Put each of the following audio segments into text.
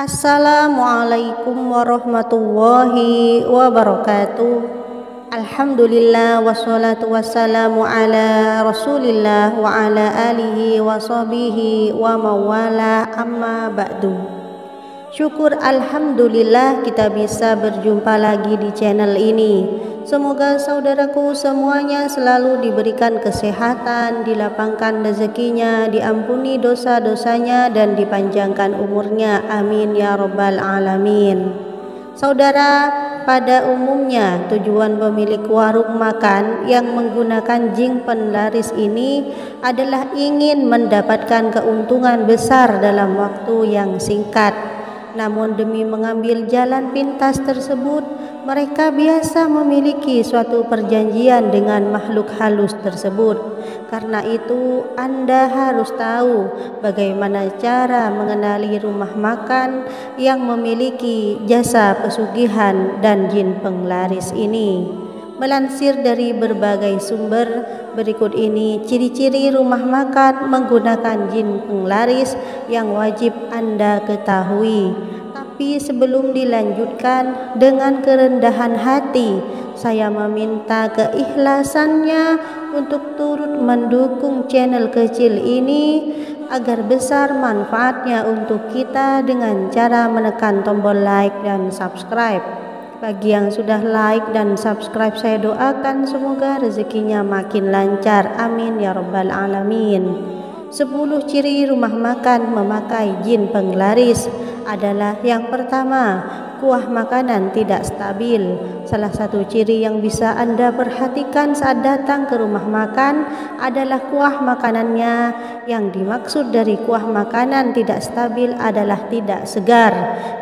Assalamualaikum warahmatullahi wabarakatuh. Alhamdulillah wassalatu wassalamu ala rasulillah wa ala alihi wa sahbihi wa mawala amma ba'du. Syukur alhamdulillah kita bisa berjumpa lagi di channel ini. Semoga saudaraku semuanya selalu diberikan kesehatan, dilapangkan rezekinya, diampuni dosa-dosanya dan dipanjangkan umurnya. Amin ya rabbal alamin. Saudara, pada umumnya tujuan pemilik warung makan yang menggunakan jin penglaris ini adalah ingin mendapatkan keuntungan besar dalam waktu yang singkat. Namun demi mengambil jalan pintas tersebut, mereka biasa memiliki suatu perjanjian dengan makhluk halus tersebut. Karena itu, Anda harus tahu bagaimana cara mengenali rumah makan yang memiliki jasa pesugihan dan jin penglaris ini. Melansir dari berbagai sumber, berikut ini ciri-ciri rumah makan menggunakan jin penglaris yang wajib Anda ketahui. Tapi sebelum dilanjutkan, dengan kerendahan hati saya meminta keikhlasannya untuk turut mendukung channel kecil ini agar besar manfaatnya untuk kita dengan cara menekan tombol like dan subscribe. Bagi yang sudah like dan subscribe, saya doakan semoga rezekinya makin lancar. Amin ya rabbal alamin. 10 ciri rumah makan memakai jin penglaris adalah: yang pertama, kuah makanan tidak stabil. Salah satu ciri yang bisa Anda perhatikan saat datang ke rumah makan adalah kuah makanannya. Yang dimaksud dari kuah makanan tidak stabil adalah tidak segar.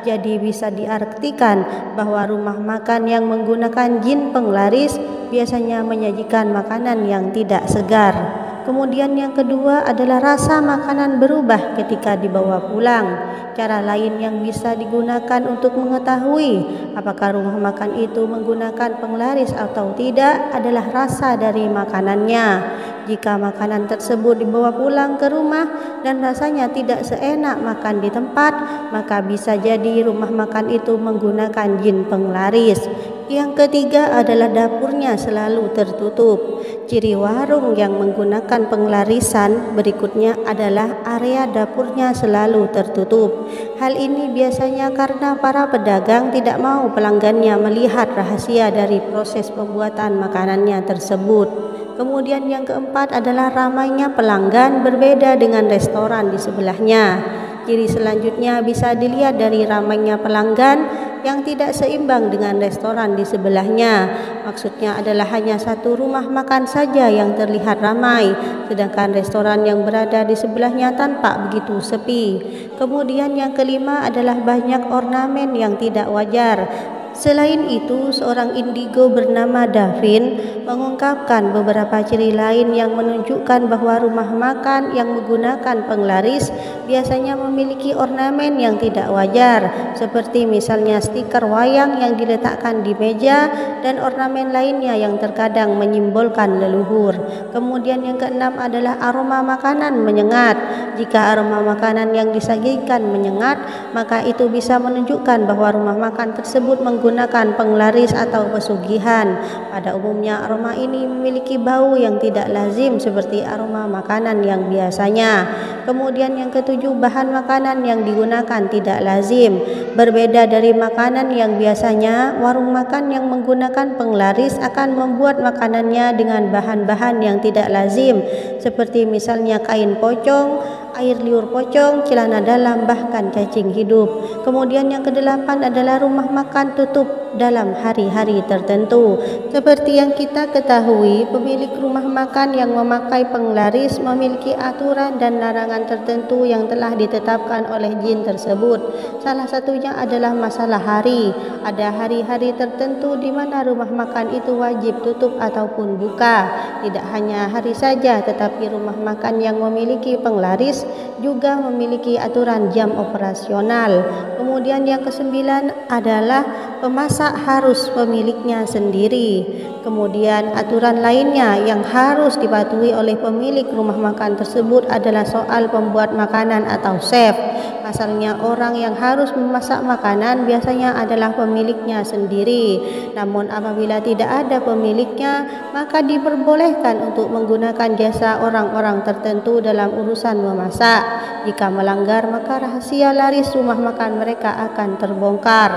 Jadi bisa diartikan bahwa rumah makan yang menggunakan jin penglaris biasanya menyajikan makanan yang tidak segar. Kemudian yang kedua adalah rasa makanan berubah ketika dibawa pulang. Cara lain yang bisa digunakan untuk mengetahui apakah rumah makan itu menggunakan penglaris atau tidak adalah rasa dari makanannya. Jika makanan tersebut dibawa pulang ke rumah dan rasanya tidak seenak makan di tempat, maka bisa jadi rumah makan itu menggunakan jin penglaris. Yang ketiga adalah dapurnya selalu tertutup. Ciri warung yang menggunakan penglarisan berikutnya adalah area dapurnya selalu tertutup. Hal ini biasanya karena para pedagang tidak mau pelanggannya melihat rahasia dari proses pembuatan makanannya tersebut. Kemudian yang keempat adalah ramainya pelanggan berbeda dengan restoran di sebelahnya. Ciri selanjutnya bisa dilihat dari ramainya pelanggan yang tidak seimbang dengan restoran di sebelahnya. Maksudnya adalah hanya satu rumah makan saja yang terlihat ramai, sedangkan restoran yang berada di sebelahnya tampak begitu sepi. Kemudian yang kelima adalah banyak ornamen yang tidak wajar. Selain itu, seorang indigo bernama Davin mengungkapkan beberapa ciri lain yang menunjukkan bahwa rumah makan yang menggunakan penglaris biasanya memiliki ornamen yang tidak wajar, seperti misalnya stiker wayang yang diletakkan di meja dan ornamen lainnya yang terkadang menyimbolkan leluhur. Kemudian yang keenam adalah aroma makanan menyengat. Jika aroma makanan yang disajikan menyengat, maka itu bisa menunjukkan bahwa rumah makan tersebut menggunakan penglaris atau pesugihan. Pada umumnya aroma ini memiliki bau yang tidak lazim seperti aroma makanan yang biasanya. Kemudian yang ketujuh, bahan makanan yang digunakan tidak lazim. Berbeda dari makanan yang biasanya, warung makan yang menggunakan penglaris akan membuat makanannya dengan bahan-bahan yang tidak lazim, seperti misalnya kain pocong, air liur pocong, celana dalam, bahkan cacing hidup. Kemudian yang kedelapan adalah rumah makan tutup dalam hari-hari tertentu. Seperti yang kita ketahui, pemilik rumah makan yang memakai penglaris memiliki aturan dan larangan tertentu yang telah ditetapkan oleh jin tersebut. Salah satunya adalah masalah hari. Ada hari-hari tertentu di mana rumah makan itu wajib tutup ataupun buka. Tidak hanya hari saja, tetapi rumah makan yang memiliki penglaris juga memiliki aturan jam operasional. Kemudian yang kesembilan adalah pemasak harus pemiliknya sendiri. Kemudian aturan lainnya yang harus dipatuhi oleh pemilik rumah makan tersebut adalah soal pembuat makanan atau chef. Pasalnya orang yang harus memasak makanan biasanya adalah pemiliknya sendiri. Namun apabila tidak ada pemiliknya, maka diperbolehkan untuk menggunakan jasa orang-orang tertentu dalam urusan memasak. Jika melanggar, maka rahasia laris rumah makan mereka akan terbongkar.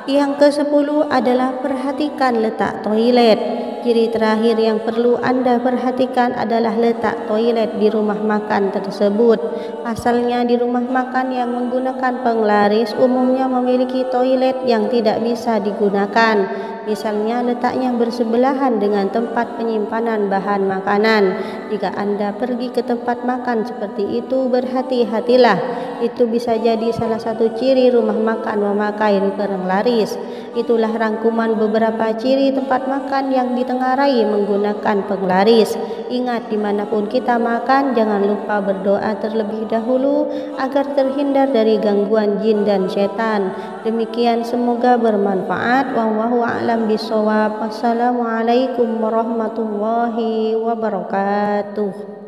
Yang ke-10 adalah perhatikan letak toilet. Ciri terakhir yang perlu Anda perhatikan adalah letak toilet di rumah makan tersebut. Pasalnya di rumah makan yang menggunakan penglaris umumnya memiliki toilet yang tidak bisa digunakan. Misalnya letaknya bersebelahan dengan tempat penyimpanan bahan makanan. Jika Anda pergi ke tempat makan seperti itu, berhati-hatilah. Itu bisa jadi salah satu ciri rumah makan memakai penglaris. Itulah rangkuman beberapa ciri tempat makan yang ditengarai menggunakan penglaris. Ingat, dimanapun kita makan, jangan lupa berdoa terlebih dahulu agar terhindar dari gangguan jin dan setan. Demikian, semoga bermanfaat. Wallahu a'lam bishawab. Wassalamualaikum warahmatullahi wabarakatuh.